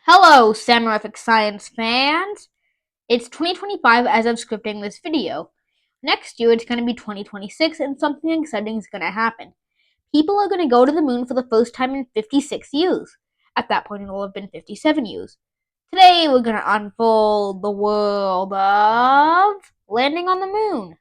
Hello, Sam-ariffic science fans! It's 2025 as of scripting this video. Next year, it's going to be 2026 and something exciting is going to happen. People are going to go to the moon for the first time in 56 years. At that point, it will have been 57 years. Today, we're going to unfold the world of landing on the moon.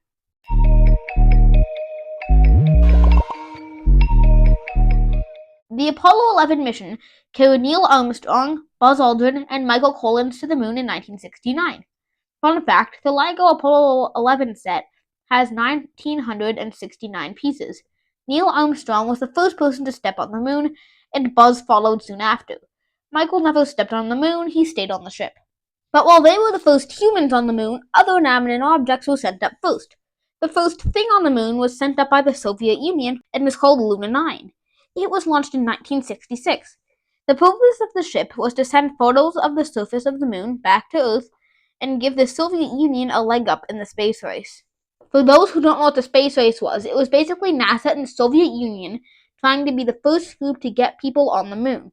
The Apollo 11 mission carried Neil Armstrong, Buzz Aldrin, and Michael Collins to the moon in 1969. Fun fact, the LEGO Apollo 11 set has 1,969 pieces. Neil Armstrong was the first person to step on the moon, and Buzz followed soon after. Michael never stepped on the moon, he stayed on the ship. But while they were the first humans on the moon, other inanimate objects were sent up first. The first thing on the moon was sent up by the Soviet Union and was called Luna 9. It was launched in 1966. The purpose of the ship was to send photos of the surface of the moon back to Earth and give the Soviet Union a leg up in the space race. For those who don't know what the space race was, it was basically NASA and the Soviet Union trying to be the first group to get people on the moon.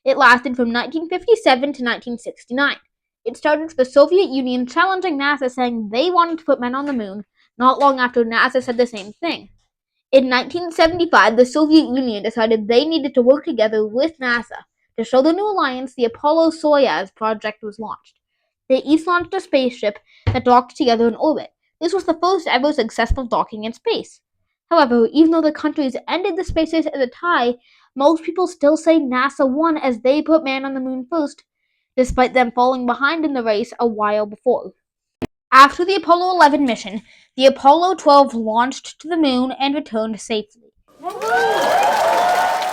It lasted from 1957 to 1969. It started with the Soviet Union challenging NASA, saying they wanted to put men on the moon, not long after NASA said the same thing. In 1975, the Soviet Union decided they needed to work together with NASA. To show the new alliance, the Apollo-Soyuz project was launched. They each launched a spaceship that docked together in orbit. This was the first ever successful docking in space. However, even though the countries ended the space race as a tie, most people still say NASA won as they put man on the moon first, despite them falling behind in the race a while before. After the Apollo 11 mission, the Apollo 12 launched to the moon and returned safely.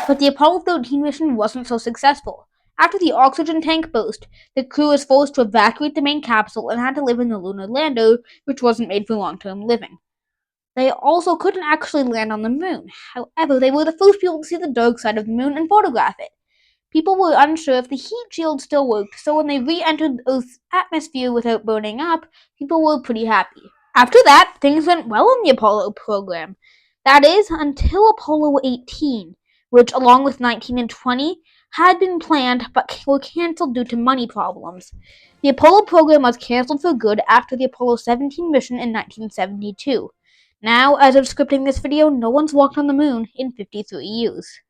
But the Apollo 13 mission wasn't so successful. After the oxygen tank burst, the crew was forced to evacuate the main capsule and had to live in the lunar lander, which wasn't made for long-term living. They also couldn't actually land on the moon. However, they were the first people to see the dark side of the moon and photograph it. People were unsure if the heat shield still worked, so when they re-entered Earth's atmosphere without burning up, people were pretty happy. After that, things went well in the Apollo program. That is, until Apollo 18, which, along with 19 and 20, had been planned but were cancelled due to money problems. The Apollo program was cancelled for good after the Apollo 17 mission in 1972. Now, as of scripting this video, no one's walked on the moon in 53 years.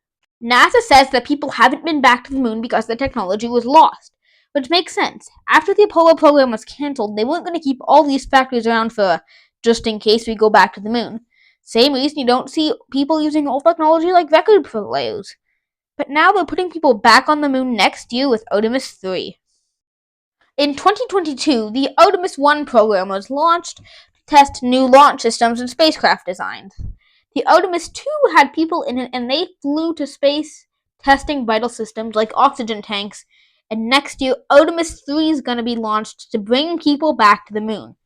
NASA says that people haven't been back to the moon because the technology was lost, which makes sense. After the Apollo program was cancelled, they weren't going to keep all these factories around for just in case we go back to the moon. Same reason you don't see people using old technology like record players. But now they're putting people back on the moon next year with Artemis 3. In 2022, the Artemis 1 program was launched to test new launch systems and spacecraft designs. The Artemis 2 had people in it and they flew to space testing vital systems like oxygen tanks, and next year Artemis 3 is going to be launched to bring people back to the moon.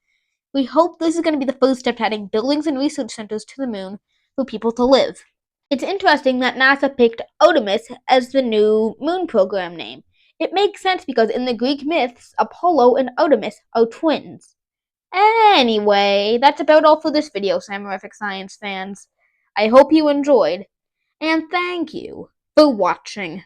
We hope this is going to be the first step to adding buildings and research centers to the moon for people to live. It's interesting that NASA picked Artemis as the new moon program name. It makes sense because in the Greek myths, Apollo and Artemis are twins. Anyway, that's about all for this video, Sam-ariffic science fans. I hope you enjoyed, and thank you for watching.